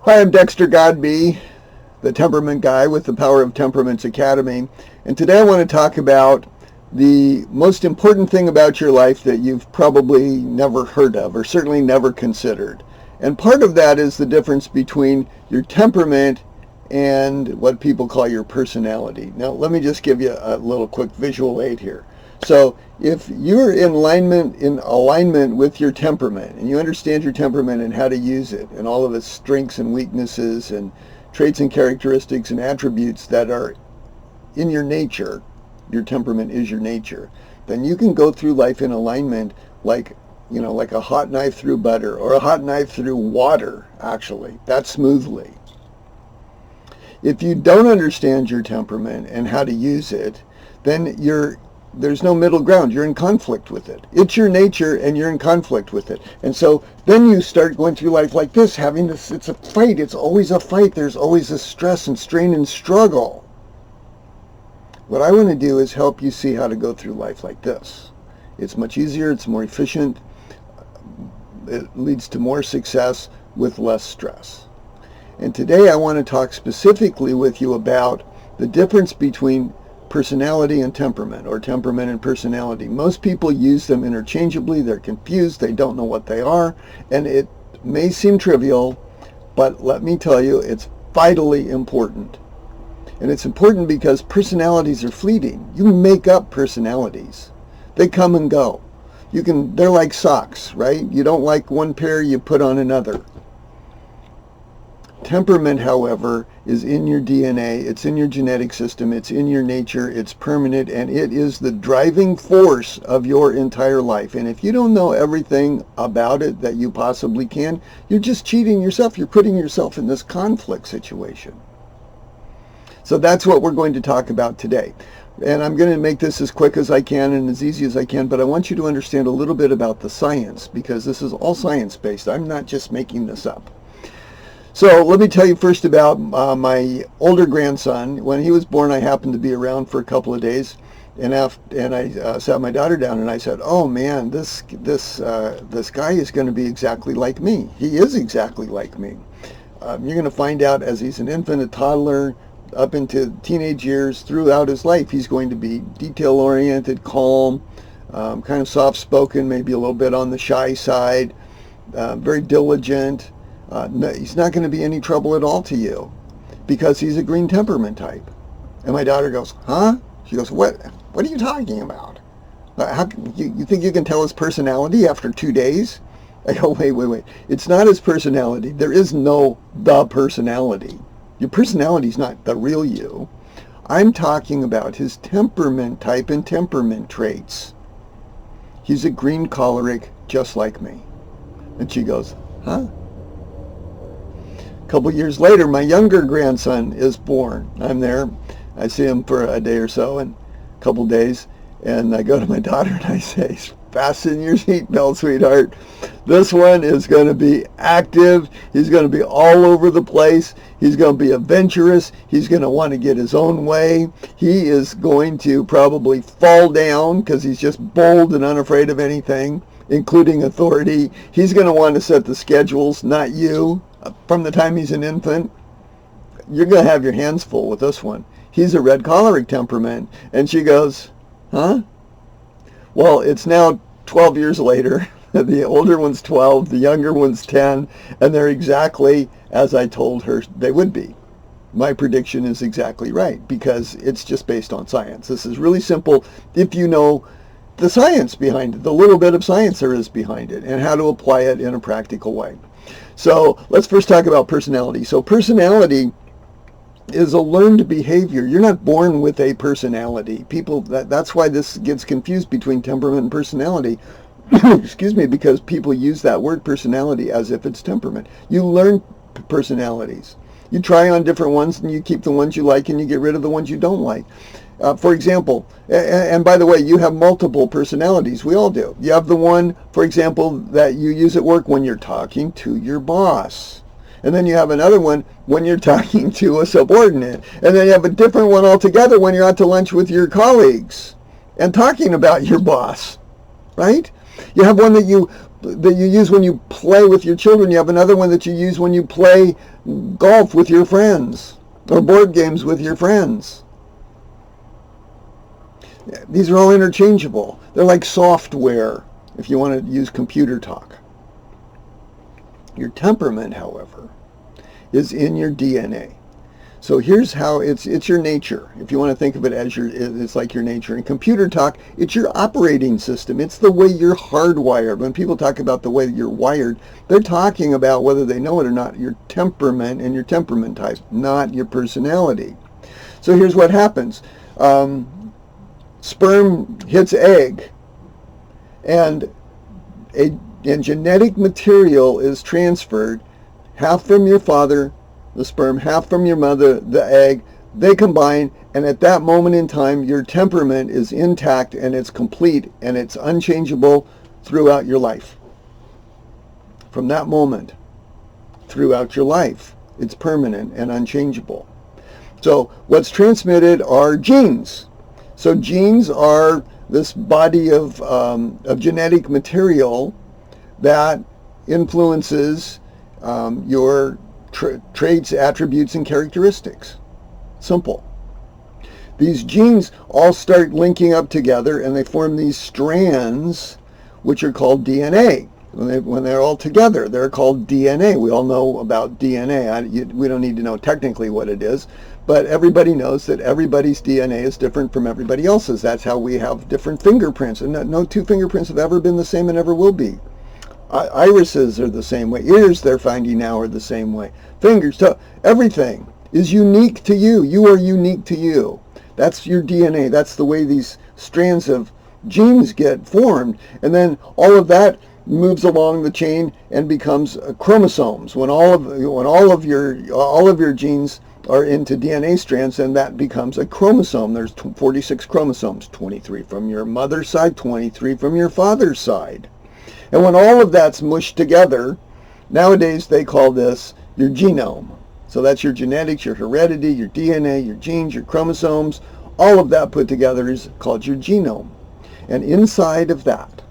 Hi, I'm Dexter Godby, the Temperament Guy with the Power of Temperaments Academy. And today I want to talk about the most important thing about your life that you've probably never heard of or certainly never considered. And part of that is the difference between your temperament and what people call your personality. Now, let me just give you a little quick visual aid here. So if you're in alignment with your temperament and you understand your temperament and how to use it and all of its strengths and weaknesses and traits and characteristics and attributes that are in your nature, your temperament is your nature, then you can go through life in alignment like a hot knife through butter or a hot knife through water, actually, that smoothly. If you don't understand your temperament and how to use it, then there's no middle ground. You're in conflict with it. It's your nature and you're in conflict with it. And so then you start going through life like this, having this, it's a fight. It's always a fight. There's always a stress and strain and struggle. What I want to do is help you see how to go through life like this. It's much easier. It's more efficient. It leads to more success with less stress. And today I want to talk specifically with you about the difference between personality and temperament, or temperament and personality. Most people use them interchangeably. They're confused. They don't know what they are. And it may seem trivial, but let me tell you, it's vitally important. And it's important because personalities are fleeting. You make up personalities. They come and go. They're like socks, right? You don't like one pair, you put on another. Temperament, however, is in your DNA, it's in your genetic system, it's in your nature, it's permanent, and it is the driving force of your entire life. And if you don't know everything about it that you possibly can, you're just cheating yourself. You're putting yourself in this conflict situation. So that's what we're going to talk about today. And I'm going to make this as quick as I can and as easy as I can, but I want you to understand a little bit about the science, because this is all science-based. I'm not just making this up. So let me tell you first about my older grandson. When he was born, I happened to be around for a couple of days, and I sat my daughter down and I said, "Oh man, this guy is going to be exactly like me. He is exactly like me." You're going to find out as he's an infant, a toddler, up into teenage years, throughout his life, he's going to be detail-oriented, calm, kind of soft-spoken, maybe a little bit on the shy side, very diligent. He's not going to be any trouble at all to you because he's a green temperament type. And my daughter goes, "Huh?" She goes, What are you talking about? How you think you can tell his personality after 2 days?" I go, wait. It's not his personality. There is no the personality. Your personality is not the real you. I'm talking about his temperament type and temperament traits. He's a green choleric just like me. And she goes, "Huh?" A couple years later, my younger grandson is born. I'm there. I see him for a day or so, and a couple days, and I go to my daughter and I say, "Fasten your seatbelt, sweetheart. This one is going to be active. He's going to be all over the place. He's going to be adventurous. He's going to want to get his own way. He is going to probably fall down because he's just bold and unafraid of anything, including authority. He's going to want to set the schedules, not you. From the time he's an infant, you're going to have your hands full with this one. He's a red choleric temperament." And she goes, "Huh?" Well, it's now 12 years later. The older one's 12, the younger one's 10, and they're exactly as I told her they would be. My prediction is exactly right because it's just based on science. This is really simple if you know the science behind it, the little bit of science there is behind it, and how to apply it in a practical way. So let's first talk about personality. So personality is a learned behavior. You're not born with a personality. That's why this gets confused between temperament and personality. Excuse me, because people use that word personality as if it's temperament. You learn personalities. You try on different ones and you keep the ones you like and you get rid of the ones you don't like. For example, and by the way, you have multiple personalities. We all do. You have the one, for example, that you use at work when you're talking to your boss. And then you have another one when you're talking to a subordinate. And then you have a different one altogether when you're out to lunch with your colleagues and talking about your boss, right? You have one that you that you use when you play with your children. You have another one that you use when you play golf with your friends or board games with your friends. These are all interchangeable. They're like software, if you want to use computer talk. Your temperament, however, is in your DNA. So here's how it's your nature. If you want to think of it as it's like your nature. In computer talk, it's your operating system. It's the way you're hardwired. When people talk about the way you're wired, they're talking about, whether they know it or not, your temperament and your temperament type, not your personality. So here's what happens. Sperm hits egg, and genetic material is transferred, half from your father, the sperm, half from your mother, the egg. They combine, and at that moment in time, your temperament is intact and it's complete and it's unchangeable throughout your life. From that moment, throughout your life, it's permanent and unchangeable. So what's transmitted are genes. So genes are this body of genetic material that influences your traits, attributes, and characteristics. Simple. These genes all start linking up together and they form these strands, which are called DNA. When they're all together, they're called DNA. We all know about DNA. We don't need to know technically what it is, but everybody knows that everybody's DNA is different from everybody else's. That's how we have different fingerprints. And no two fingerprints have ever been the same and ever will be. Irises are the same way. Ears, they're finding now, are the same way. Fingers, everything is unique to you. You are unique to you. That's your DNA. That's the way these strands of genes get formed. And then all of that moves along the chain and becomes chromosomes. When all of your genes are into DNA strands, then that becomes a chromosome. There's 46 chromosomes, 23 from your mother's side, 23 from your father's side. And when all of that's mushed together, nowadays they call this your genome. So that's your genetics, your heredity, your DNA, your genes, your chromosomes. All of that put together is called your genome. And inside of that,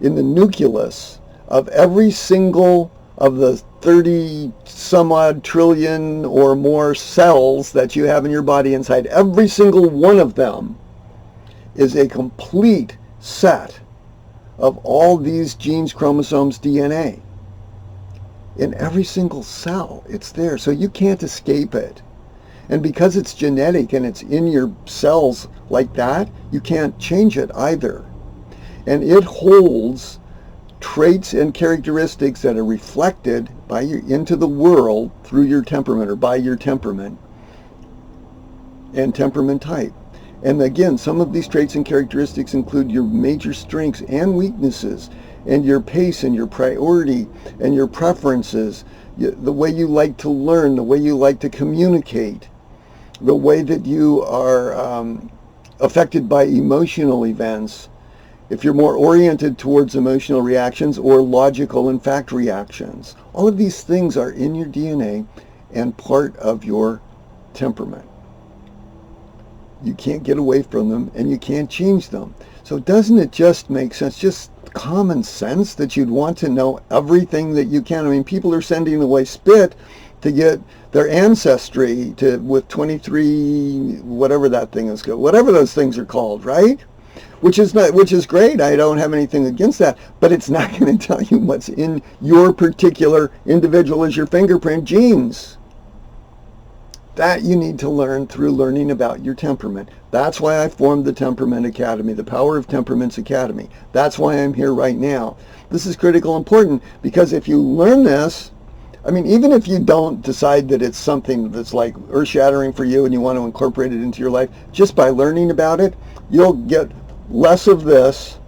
in the nucleus of every single of the 30 some odd trillion or more cells that you have in your body, inside every single one of them is a complete set of all these genes, chromosomes, DNA. In every single cell, it's there. So you can't escape it. And because it's genetic and it's in your cells like that, you can't change it either. And it holds traits and characteristics that are reflected into the world through your temperament or by your temperament and temperament type. And again, some of these traits and characteristics include your major strengths and weaknesses, and your pace and your priority and your preferences, the way you like to learn, the way you like to communicate, the way that you are affected by emotional events, if you're more oriented towards emotional reactions or logical and fact reactions. All of these things are in your DNA and part of your temperament. You can't get away from them and you can't change them. So doesn't it just make sense, just common sense, that you'd want to know everything that you can? I mean, people are sending away spit to get their ancestry with 23, whatever that thing is, whatever those things are called, right? Which is great. I don't have anything against that, but it's not going to tell you what's in your particular individual as your fingerprint genes. That you need to learn through learning about your temperament. That's why I formed the Temperament Academy, the Power of Temperaments Academy. That's why I'm here right now. This is critical important, because if you learn this, I mean, even if you don't decide that it's something that's like earth-shattering for you and you want to incorporate it into your life, just by learning about it, you'll get less of this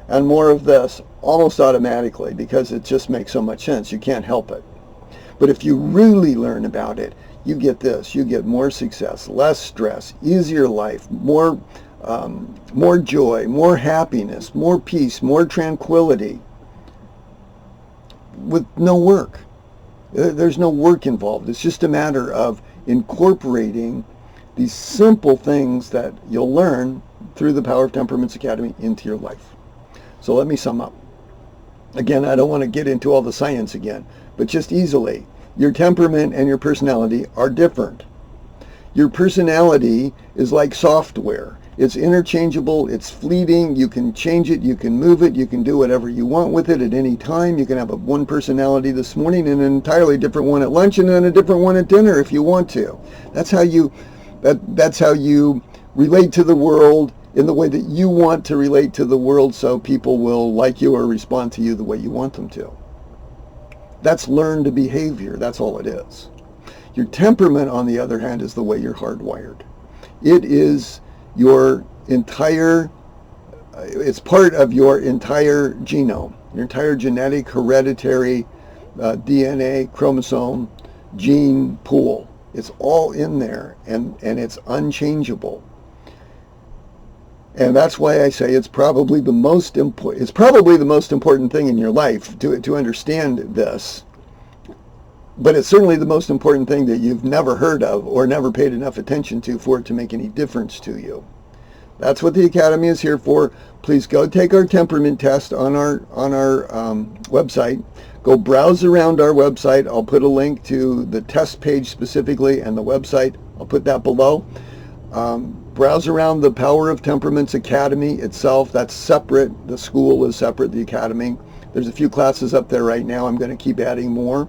and more of this almost automatically, because it just makes so much sense. You can't help it. But if you really learn about it, you get this. You get more success, less stress, easier life, more joy, more happiness, more peace, more tranquility, with no work. There's no work involved. It's just a matter of incorporating these simple things that you'll learn through the Power of Temperaments Academy into your life. So let me sum up. Again, I don't want to get into all the science again, but just easily, your temperament and your personality are different. Your personality is like software. It's interchangeable, it's fleeting, you can change it, you can move it, you can do whatever you want with it at any time. You can have one personality this morning and an entirely different one at lunch and then a different one at dinner if you want to. That's how you relate to the world in the way that you want to relate to the world, so people will like you or respond to you the way you want them to. That's learned behavior. That's all it is. Your temperament, on the other hand, is the way you're hardwired. It is your entire, it's part of your entire genome, your entire genetic, hereditary, DNA, chromosome, gene pool. It's all in there, and it's unchangeable. And that's why I say it's probably the most important thing in your life to understand this. But it's certainly the most important thing that you've never heard of or never paid enough attention to for it to make any difference to you. That's what the Academy is here for. Please go take our temperament test on our website. Go browse around our website. I'll put a link to the test page specifically and the website. I'll put that below. Browse around the Power of Temperaments Academy itself. That's separate. The school is separate, the Academy. There's a few classes up there right now. I'm going to keep adding more.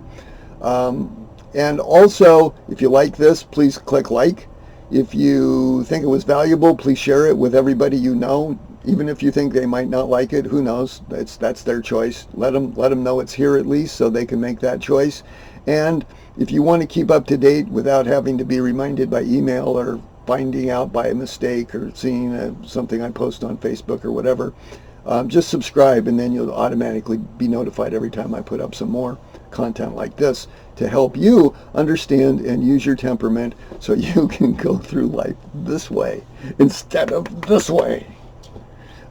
And also, if you like this, please click like. If you think it was valuable, please share it with everybody you know. Even if you think they might not like it, who knows? That's their choice. Let them know it's here at least so they can make that choice. And if you want to keep up to date without having to be reminded by email or finding out by a mistake or seeing something I post on Facebook or whatever, just subscribe, and then you'll automatically be notified every time I put up some more content like this to help you understand and use your temperament so you can go through life this way instead of this way.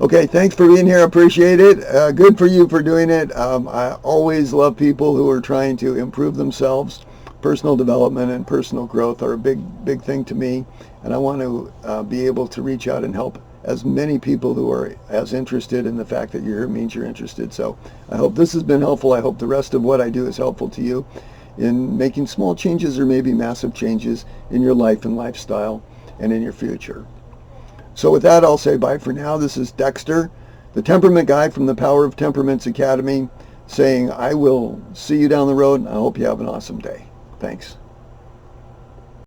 Okay, thanks for being here. Appreciate it. Good for you for doing it. I always love people who are trying to improve themselves. Personal development and personal growth are a big thing to me, and I want to be able to reach out and help as many people who are as interested in the fact that you're here means you're interested. So I hope this has been helpful. I hope the rest of what I do is helpful to you in making small changes or maybe massive changes in your life and lifestyle and in your future. So with that, I'll say bye for now. This is Dexter, the temperament guy from the Power of Temperaments Academy, saying I will see you down the road, and I hope you have an awesome day. Thanks.